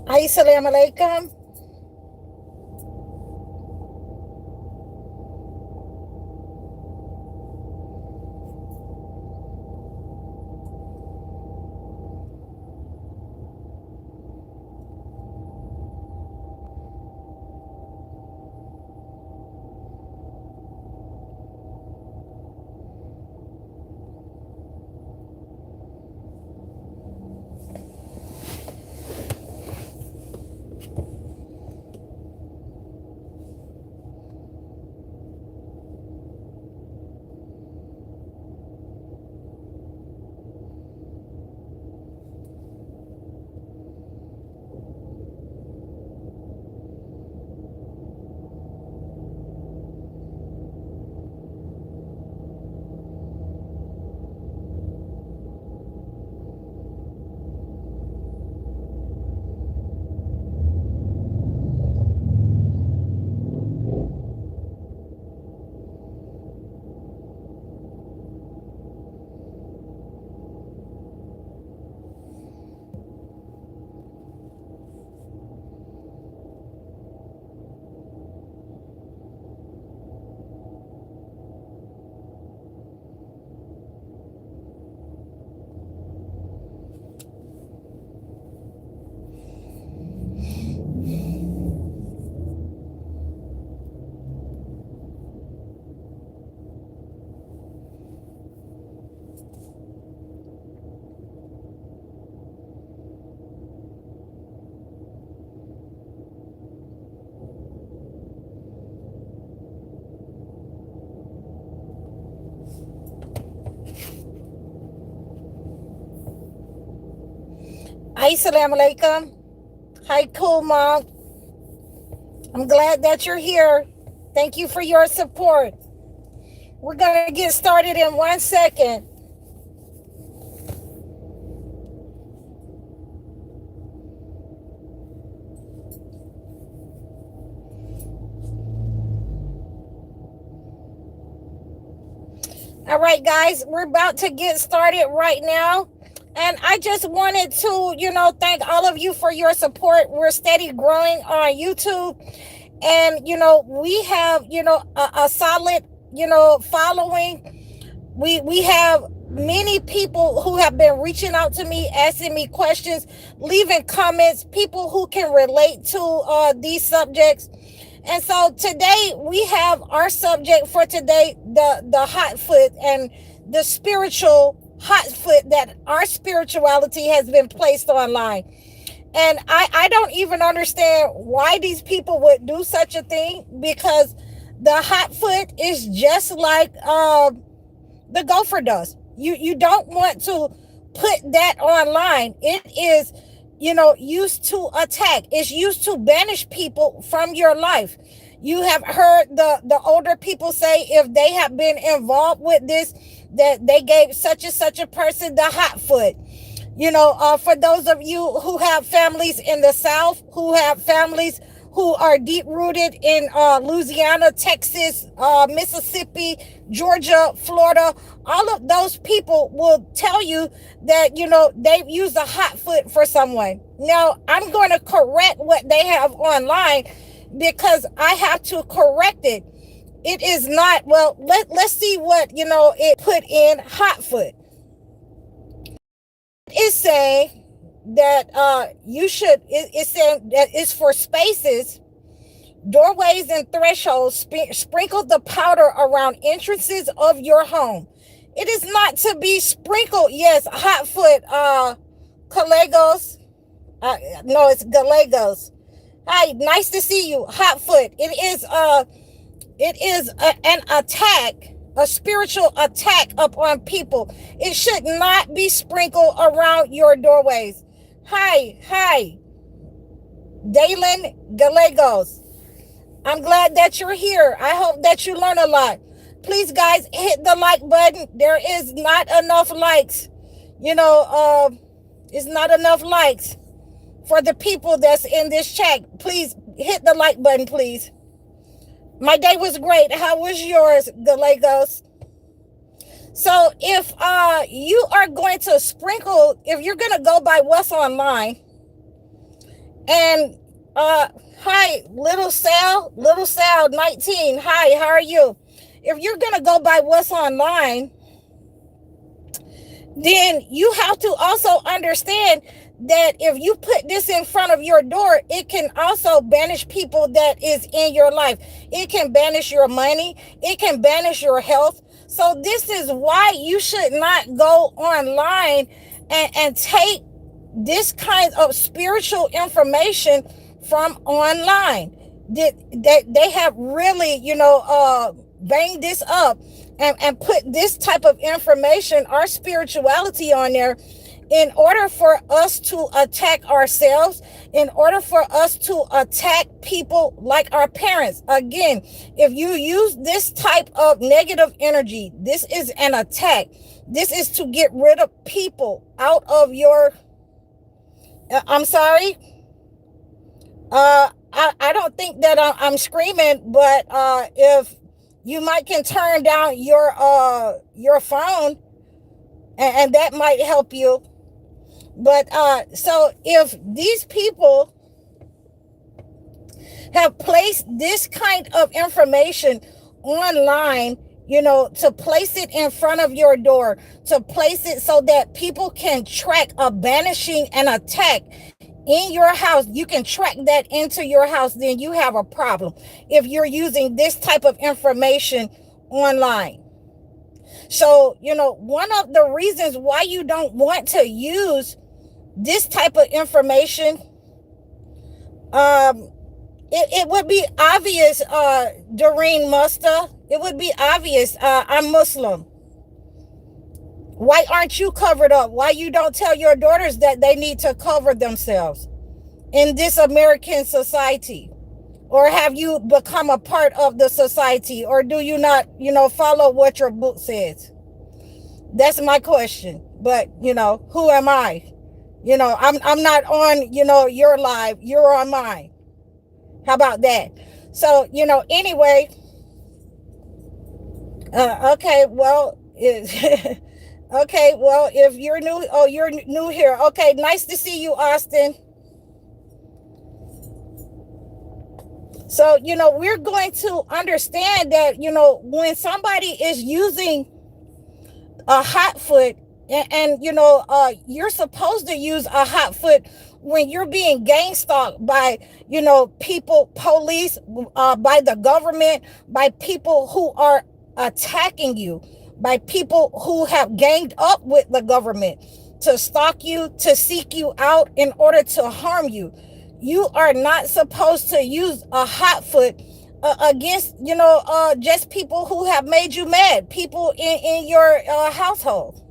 Assalamu alaikum. Assalamu alaikum. Hi, cool mom. I'm glad that you're here. Thank you for your support. We're going to get started in 1 second. All right, guys, we're about to get started right now. And I just wanted to, thank all of you for your support. We're steady growing on YouTube. And, we have, a solid, following. We have many people who have been reaching out to me, asking me questions, leaving comments, people who can relate to these subjects. And so today we have our subject for today, the hot foot and the spiritual hot foot that our spirituality has been placed online. And I don't even understand why these people would do such a thing, because the hot foot is just like the gopher does. You don't want to put that online. It is, used to attack. It's used to banish people from your life. You have heard the older people say, if they have been involved with this, that they gave such and such a person the hot foot. For those of you who have families in the South, who have families who are deep rooted in Louisiana, Texas, Mississippi, Georgia, Florida, all of those people will tell you that, they've used a hot foot for someone. Now, I'm going to correct what they have online, because I have to correct it. It is not, well, let's see what, it put in hot foot. It's saying that you should, it's saying that it's for spaces, doorways, and thresholds. Sprinkle the powder around entrances of your home. It is not to be sprinkled. Yes, hot foot, Gallegos. No, it's Gallegos. Hi, nice to see you. Hot foot. It is an attack, a spiritual attack upon people. It should not be sprinkled around your doorways. Hi, Dalen Gallegos. I'm glad that you're here. I hope that you learn a lot. Please, guys, hit the like button. There is not enough likes. It's not enough likes for the people that's in this chat. Please hit the like button, please. My day was great. How was yours, Gallegos? So if you are going to sprinkle, if you're going to go by what's online, And hi, little Sal 19. Hi, how are you? If you're gonna go by what's online, then you have to also understand that if you put this in front of your door, it can also banish people that is in your life. It can banish your money. It can banish your health. So this is why you should not go online and take this kind of spiritual information from online. They have really, banged this up and put this type of information, our spirituality on there, in order for us to attack ourselves, in order for us to attack people like our parents. Again, if you use this type of negative energy, this is an attack. This is to get rid of people out of your... I'm sorry. I don't think that I'm screaming, but if you might can turn down your phone, and that might help you. But so if these people have placed this kind of information online, to place it in front of your door, to place it so that people can track a banishing and attack in your house, you can track that into your house, then you have a problem if you're using this type of information online. So, one of the reasons why you don't want to use this type of information, it would be obvious, Doreen Musta, it would be obvious, I'm Muslim. Why aren't you covered up? Why you don't tell your daughters that they need to cover themselves in this American society? Or have you become a part of the society? Or do you not, follow what your book says? That's my question. But, who am I? I'm not on, your live. You're on mine. How about that? So, anyway. Okay, well, okay, well, if you're new, you're new here. Okay, nice to see you, Austin. So, we're going to understand that, when somebody is using a hot foot, and you're supposed to use a hot foot when you're being gang stalked by, people, police, by the government, by people who are attacking you, by people who have ganged up with the government to stalk you, to seek you out in order to harm you. You are not supposed to use a hot foot against, just people who have made you mad, people in your household.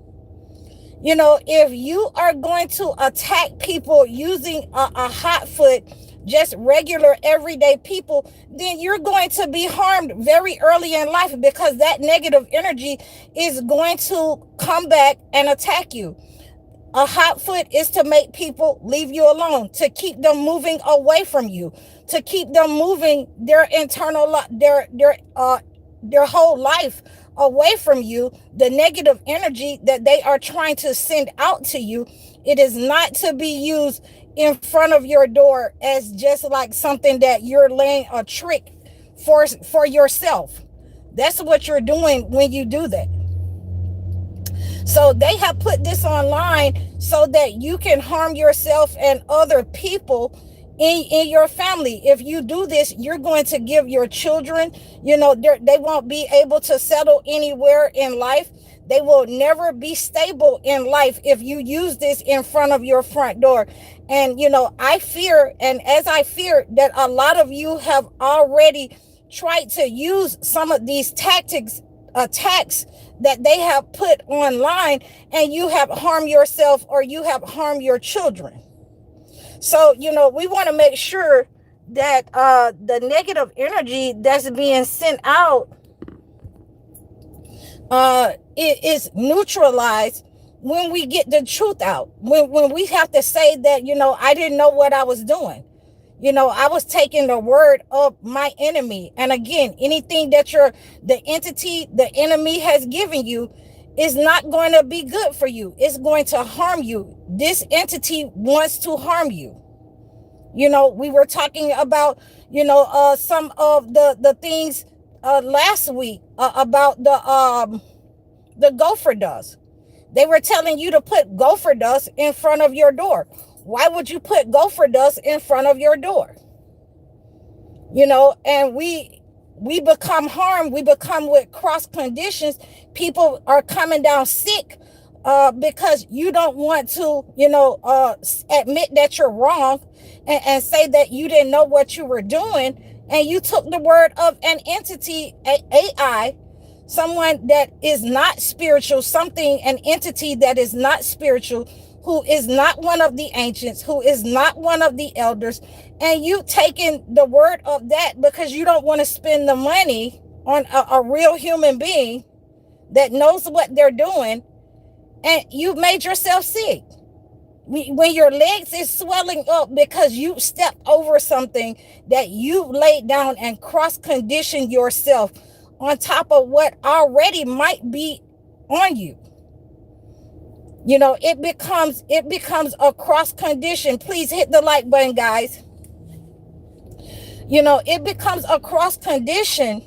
If you are going to attack people using a hot foot, just regular everyday people, then you're going to be harmed very early in life, because that negative energy is going to come back and attack you. A hot foot is to make people leave you alone, to keep them moving away from you, to keep them moving their internal, their whole life away from you. The negative energy that they are trying to send out to you, it is not to be used in front of your door as just like something that you're laying a trick for yourself. That's what you're doing when you do that. So they have put this online so that you can harm yourself and other people in your family. If you do this, you're going to give your children, they won't be able to settle anywhere in life. They will never be stable in life if you use this in front of your front door. And, I fear, and as I fear, that a lot of you have already tried to use some of these attacks that they have put online, and you have harmed yourself or you have harmed your children. So, we want to make sure that the negative energy that's being sent out it is neutralized when we get the truth out. When we have to say that, I didn't know what I was doing. I was taking the word of my enemy. And again, anything that the entity, the enemy has given you is not going to be good for you. It's going to harm you. This entity wants to harm you. We were talking about, some of the things last week about the gopher dust. They were telling you to put gopher dust in front of your door. Why would you put gopher dust in front of your door? And we become harmed. We become with cross conditions. People are coming down sick because you don't want to, admit that you're wrong, and say that you didn't know what you were doing, and you took the word of an entity, AI, someone that is not spiritual, an entity that is not spiritual, who is not one of the ancients, who is not one of the elders, and you taking the word of that because you don't want to spend the money on a real human being that knows what they're doing, and you made yourself sick. When your legs is swelling up because you stepped over something that you laid down and cross-conditioned yourself on top of what already might be on you. It becomes a cross condition. Please hit the like button, guys. It becomes a cross condition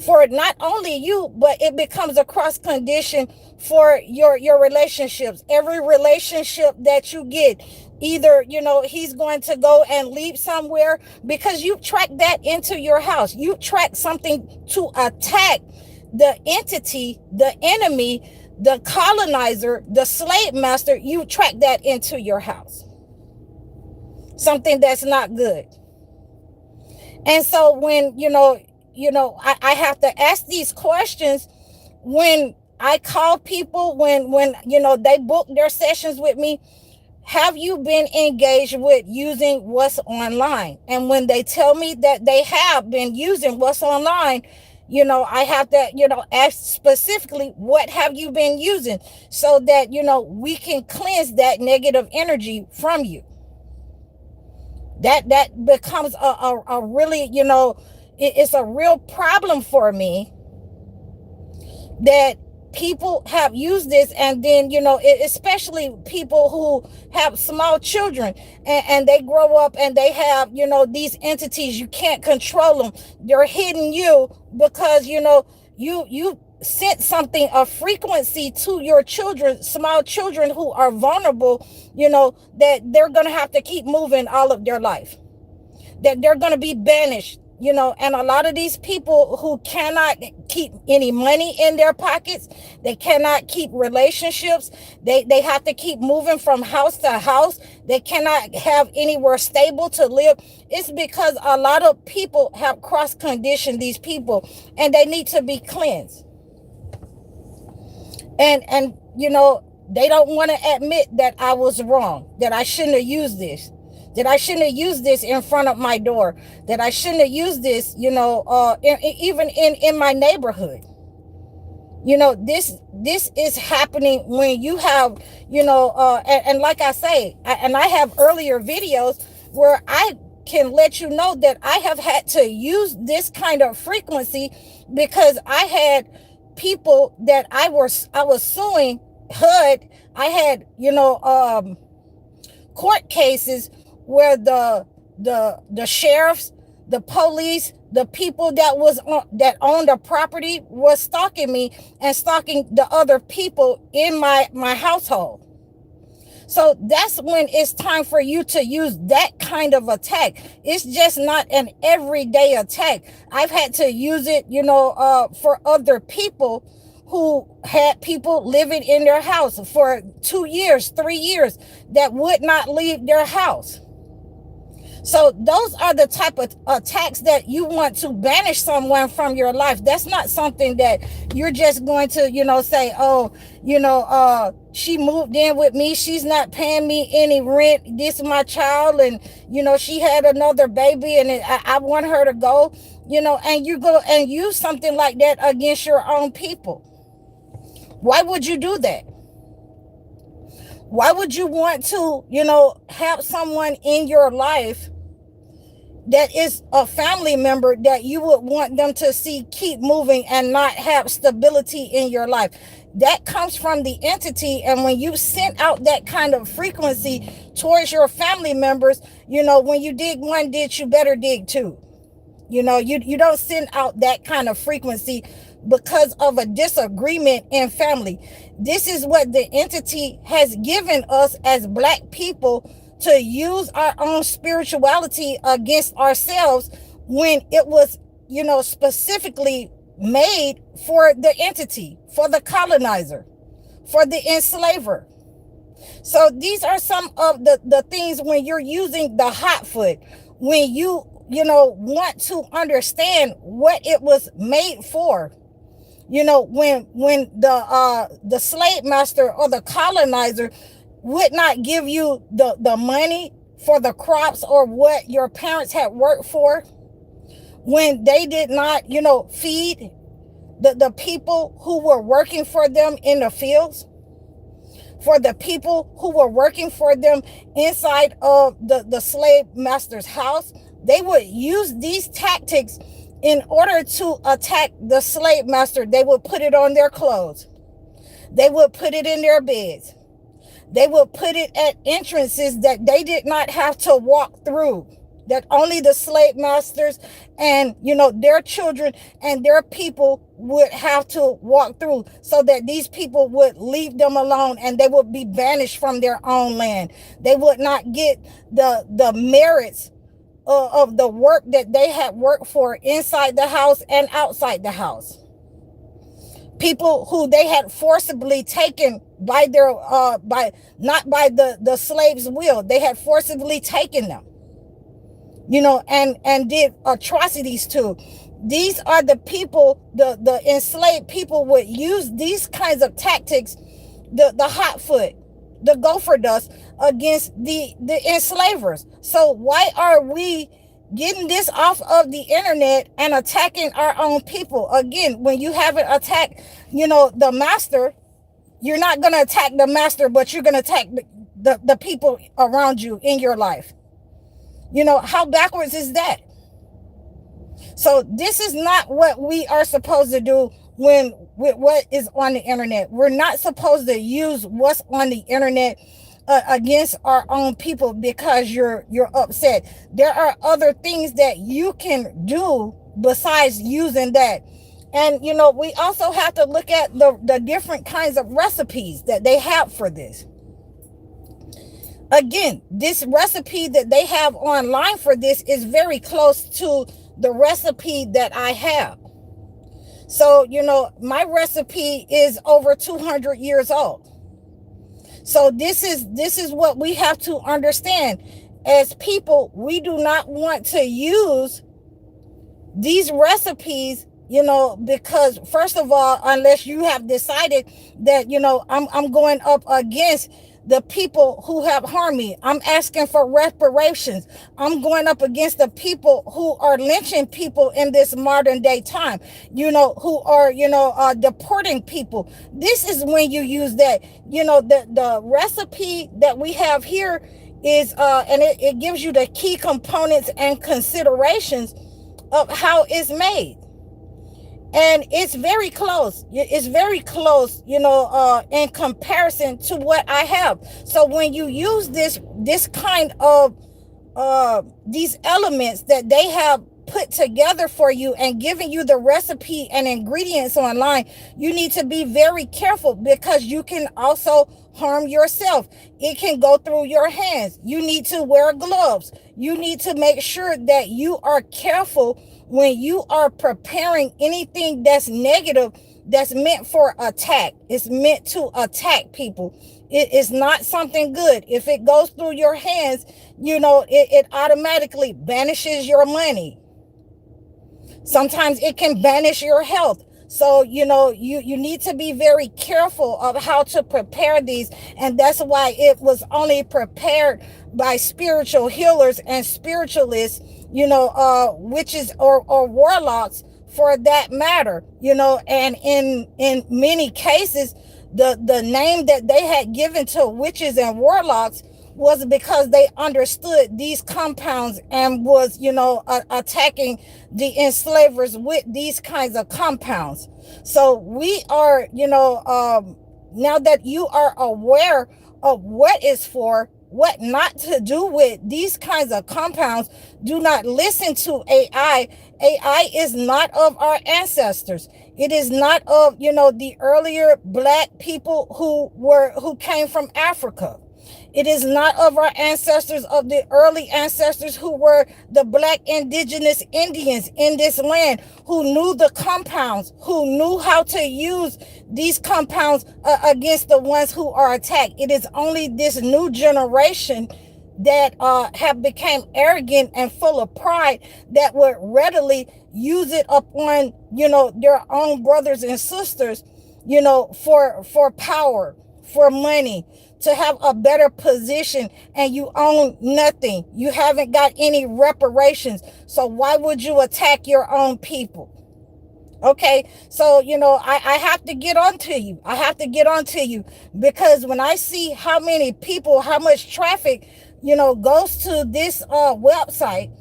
for not only you, but it becomes a cross condition for your relationships. Every relationship that you get, either he's going to go and leave somewhere, because you track that into your house. You track something to attack the entity, the enemy, the colonizer, the slave master. You track that into your house, something that's not good. And so when I have to ask these questions when I call people, when they book their sessions with me. Have you been engaged with using what's online? And when they tell me that they have been using what's online, I have to, ask specifically, what have you been using, so that, we can cleanse that negative energy from you. That becomes a really, it's a real problem for me that people have used this. And then, especially people who have small children, and they grow up and they have, these entities. You can't control them. They're hitting you because, you sent something, a frequency to your children, small children who are vulnerable, that they're going to have to keep moving all of their life, that they're going to be banished. And a lot of these people who cannot keep any money in their pockets, they cannot keep relationships, they have to keep moving from house to house, they cannot have anywhere stable to live. It's because a lot of people have cross-conditioned these people, and they need to be cleansed. And they don't want to admit that I was wrong, that I shouldn't have used this, that I shouldn't have used this in front of my door, that I shouldn't have used this, even in my neighborhood. This is happening when you have, and like I say, I have earlier videos where I can let you know that I have had to use this kind of frequency because I had people that I was suing HUD. I had, court cases where the sheriffs, the police, the people that owned the property was stalking me and stalking the other people in my household. So that's when it's time for you to use that kind of attack. It's just not an everyday attack. I've had to use it, for other people who had people living in their house for 2 years, 3 years, that would not leave their house. So those are the type of attacks that you want to banish someone from your life. That's not something that you're just going to, say, oh, she moved in with me, she's not paying me any rent, this is my child, and, she had another baby, and I want her to go, and you go and use something like that against your own people. Why would you do that? Why would you want to, have someone in your life that is a family member that you would want them to see keep moving and not have stability in your life. That comes from the entity. And when you send out that kind of frequency towards your family members, when you dig one ditch, you better dig two. You don't send out that kind of frequency because of a disagreement in family. This is what the entity has given us as Black people, to use our own spirituality against ourselves, when it was, specifically made for the entity, for the colonizer, for the enslaver. So these are some of the things when you're using the hot foot, when you want to understand what it was made for. When the slave master or the colonizer would not give you the money for the crops or what your parents had worked for, when they did not, feed the people who were working for them in the fields, for the people who were working for them inside of the slave master's house, they would use these tactics in order to attack the slave master. They would put it on their clothes. They would put it in their beds. They would put it at entrances that they did not have to walk through, that only the slave masters and, their children and their people would have to walk through, so that these people would leave them alone and they would be banished from their own land. They would not get the merits of the work that they had worked for inside the house and outside the house. People who they had forcibly taken by their not by the slave's will. They had forcibly taken them, and did atrocities to. These are the people, the enslaved people would use these kinds of tactics, the hot foot, the gopher dust, against the enslavers. So why are we getting this off of the internet and attacking our own people? Again, when you haven't attacked, the master, you're not going to attack the master, but you're going to attack the people around you in your life. How backwards is that? So this is not what we are supposed to do with what is on the internet. We're not supposed to use what's on the internet against our own people because you're upset. There are other things that you can do besides using that. And we also have to look at the different kinds of recipes that they have for this. Again, this recipe that they have online for this is very close to the recipe that I have. So, my recipe is over 200 years old. So this is what we have to understand. As people, we do not want to use these recipes, because first of all, unless you have decided that, I'm going up against the people who have harmed me, I'm asking for reparations. I'm going up against the people who are lynching people in this modern day time, who are, deporting people. This is when you use that. The recipe that we have here is, and it gives you the key components and considerations of how it's made. And it's very close. It's very close, in comparison to what I have. So when you use this kind of these elements that they have put together for you and giving you the recipe and ingredients online, you need to be very careful, because you can also harm yourself. It can go through your hands. You need to wear gloves. You need to make sure that you are careful when you are preparing anything that's negative, that's meant for attack. It's meant to attack people. It is not something good. If it goes through your hands, it automatically banishes your money. Sometimes it can banish your health. So, you need to be very careful of how to prepare these. And that's why it was only prepared by spiritual healers and spiritualists, witches or warlocks for that matter, and in many cases, the name that they had given to witches and warlocks was because they understood these compounds and was, attacking the enslavers with these kinds of compounds. So we are, now that you are aware of what is for, what not to do with these kinds of compounds, do not listen to AI. AI is not of our ancestors. It is not of, the earlier black people who came from Africa. It is not of our ancestors, of the early ancestors who were the black indigenous Indians in this land, who knew the compounds, who knew how to use these compounds against the ones who are attacked. It is only this new generation that have become arrogant and full of pride that would readily use it upon, their own brothers and sisters, for power, for money, to have a better position, and you own nothing. You haven't got any reparations. So why would you attack your own people? Okay, so, I have to get onto you. I have to get onto you, because when I see how many people, how much traffic, goes to this website,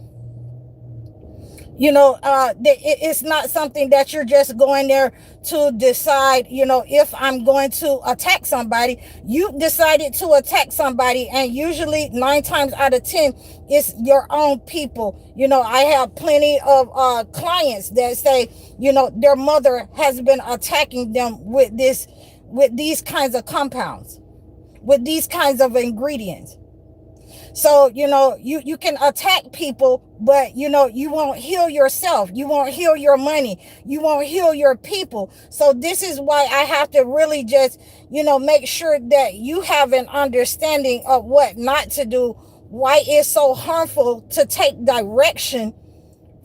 it's not something that you're just going there to decide, if I'm going to attack somebody. You decided to attack somebody, and usually 9 times out of 10, it's your own people. I have plenty of clients that say, their mother has been attacking them with these kinds of compounds, with these kinds of ingredients. So, you can attack people, but, you won't heal yourself. You won't heal your money. You won't heal your people. So this is why I have to really just, make sure that you have an understanding of what not to do, why it's so harmful to take direction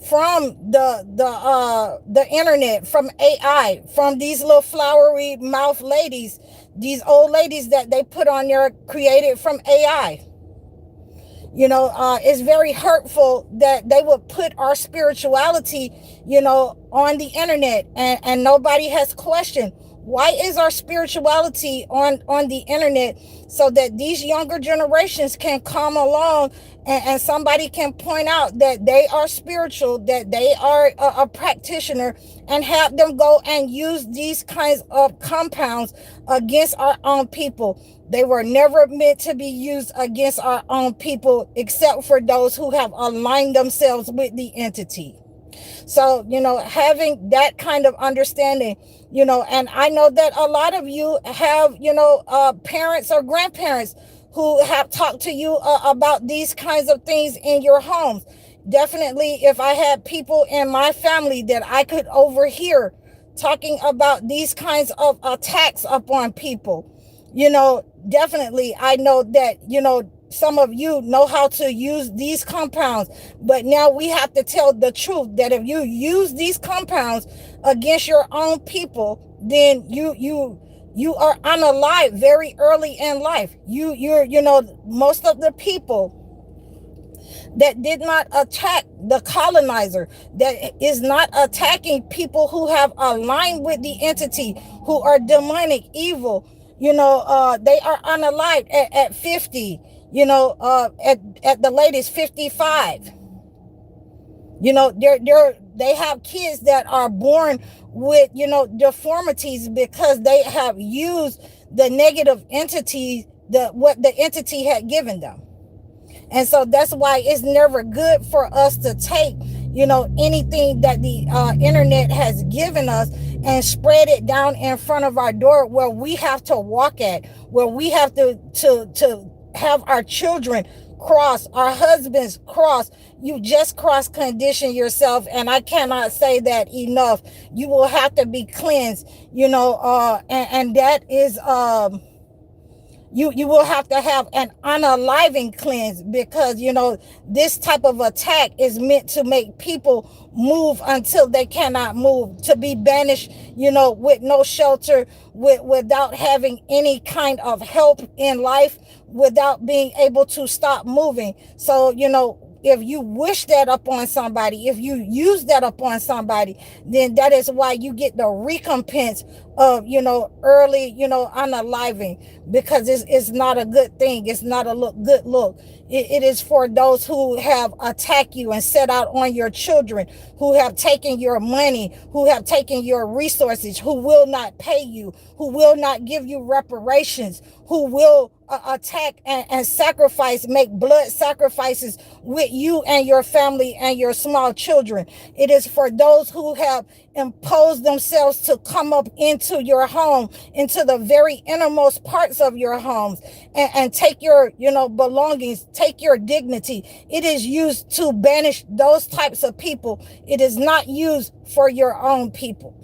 from the internet, from AI, from these little flowery mouth ladies, these old ladies that they put on there, created from AI. It's very hurtful that they would put our spirituality, on the internet, and nobody has questioned, why is our spirituality on the internet, so that these younger generations can come along and somebody can point out that they are spiritual, that they are a practitioner, and have them go and use these kinds of compounds against our own people. They were never meant to be used against our own people, except for those who have aligned themselves with the entity. So, having that kind of understanding, and I know that a lot of you have, parents or grandparents who have talked to you about these kinds of things in your homes. Definitely, if I had people in my family that I could overhear talking about these kinds of attacks upon people, definitely I know that, some of you know how to use these compounds, but now we have to tell the truth that if you use these compounds against your own people, then you are unalive very early in life. Most of the people that did not attack the colonizer, that is not attacking people who have aligned with the entity, who are demonic, evil, they are unalive at 50, at the latest 55. They have kids that are born with, deformities, because they have used the negative entities, what the entity had given them. And so that's why it's never good for us to take, anything that the internet has given us and spread it down in front of our door, where we have to walk at, where we have to have our children cross, our husbands cross. You just cross condition yourself, and I cannot say that enough. You will have to be cleansed, and that is you will have to have an unaliving cleanse, because this type of attack is meant to make people move until they cannot move, to be banished, with no shelter, without having any kind of help in life, without being able to stop moving. So if you wish that upon somebody, if you use that upon somebody, then that is why you get the recompense of, early, unaliving, because it's not a good thing. It's not a good look. It is for those who have attacked you and set out on your children, who have taken your money, who have taken your resources, who will not pay you, who will not give you reparations, who will attack and sacrifice, make blood sacrifices with you and your family and your small children. It is for those who have imposed themselves to come up into your home, into the very innermost parts of your homes, and take your, belongings, take your dignity. It is used to banish those types of people. It is not used for your own people.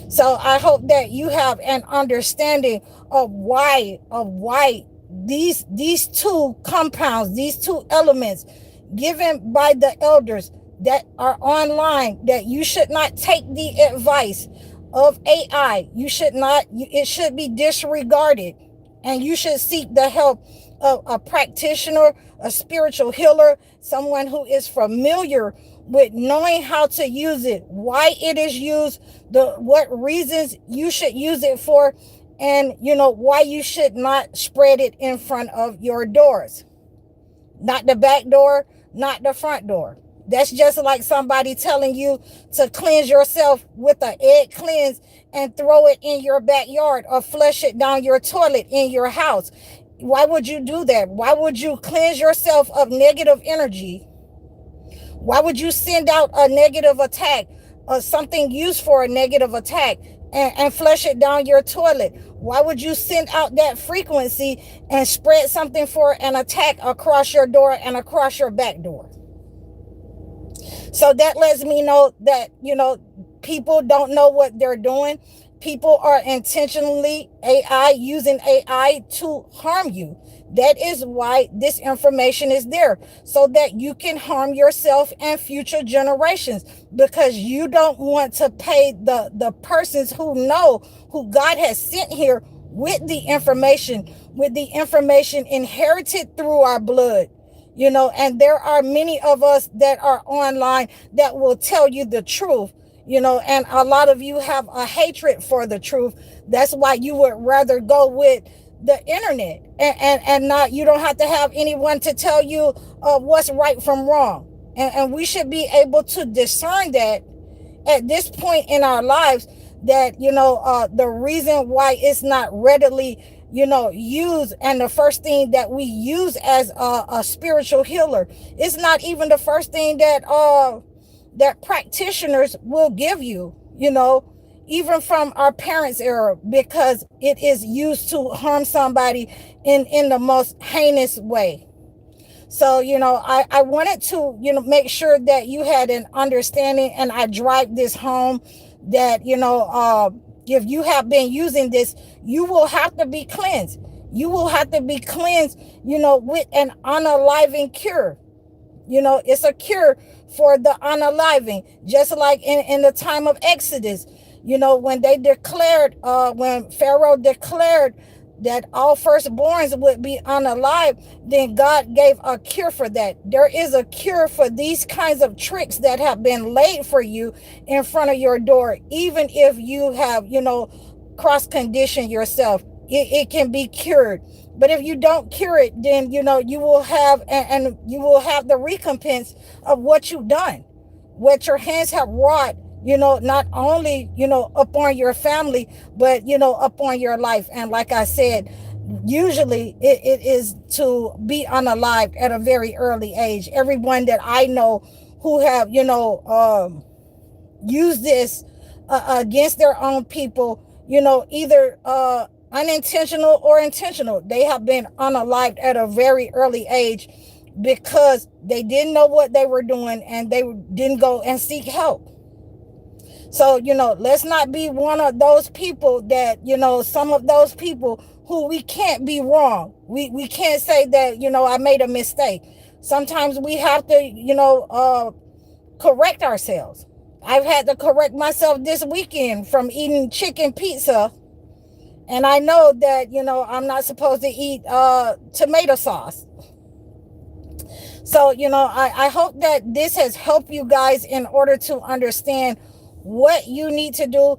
So I hope that you have an understanding of why these two compounds, these two elements given by the elders that are online, that you should not take the advice of AI. You should not, it should be disregarded, and you should seek the help of a practitioner, a spiritual healer, someone who is familiar with knowing how to use it, why it is used, what reasons you should use it for, and why you should not spread it in front of your doors. Not the back door, not the front door. That's just like somebody telling you to cleanse yourself with an egg cleanse and throw it in your backyard, or flush it down your toilet in your house. Why would you do that? Why would you cleanse yourself of negative energy? Why would you send out a negative attack, or something used for a negative attack, and flush it down your toilet? Why would you send out that frequency and spread something for an attack across your door and across your back door? So that lets me know that, people don't know what they're doing. People are intentionally using AI to harm you. That is why this information is there, so that you can harm yourself and future generations, because you don't want to pay the persons who know, who God has sent here with the information inherited through our blood. And there are many of us that are online that will tell you the truth, and a lot of you have a hatred for the truth. That's why you would rather go with the internet, and not, you don't have to have anyone to tell you what's right from wrong. And we should be able to discern that at this point in our lives, that, the reason why it's not readily, used, and the first thing that we use as a spiritual healer, it's not even the first thing that practitioners will give you, even from our parents' era, because it is used to harm somebody in the most heinous way. So, I wanted to, make sure that you had an understanding, and I drive this home, that, if you have been using this, you will have to be cleansed. You will have to be cleansed, with an unaliving cure. It's a cure for the unaliving, just like in the time of Exodus, when they declared, when Pharaoh declared that all firstborns would be unalive, then God gave a cure for that. There is a cure for these kinds of tricks that have been laid for you in front of your door, even if you have, cross-conditioned yourself. It can be cured. But if you don't cure it, then, you will have, and you will have the recompense of what you've done, what your hands have wrought, not only, upon your family, but, upon your life. And like I said, usually it is to be unalived at a very early age. Everyone that I know who have, used this against their own people, either unintentional or intentional, they have been unalived at a very early age, because they didn't know what they were doing, and they didn't go and seek help. So, let's not be one of those people that, some of those people who we can't be wrong. We can't say that, I made a mistake. Sometimes we have to, correct ourselves. I've had to correct myself this weekend from eating chicken pizza. And I know that, I'm not supposed to eat tomato sauce. So, I hope that this has helped you guys in order to understand what you need to do.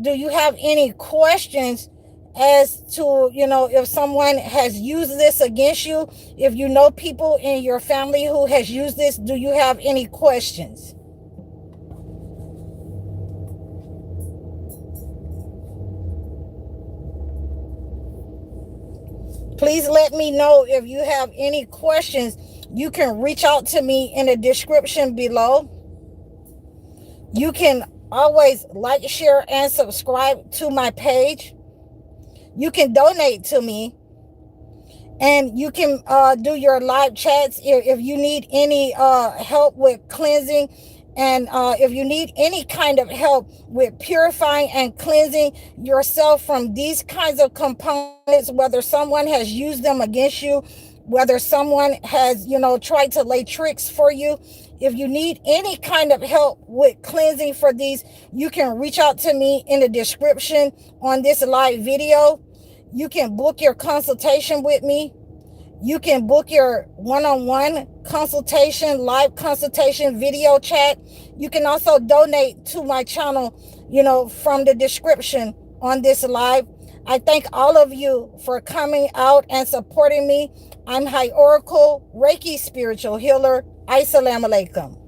Do you have any questions as to, if someone has used this against you? If you know people in your family who has used this, do you have any questions? Please let me know if you have any questions. You can reach out to me in the description below. You can always like, share, and subscribe to my page. You can donate to me. And you can do your live chats if you need any help with cleansing. And if you need any kind of help with purifying and cleansing yourself from these kinds of components, whether someone has used them against you, whether someone has, tried to lay tricks for you, if you need any kind of help with cleansing for these, you can reach out to me in the description on this live video. You can book your consultation with me. You can book your one-on-one consultation, live consultation, video chat. You can also donate to my channel, from the description on this live. I thank all of you for coming out and supporting me. I'm HighOracle, Reiki spiritual healer. Assalamu alaikum.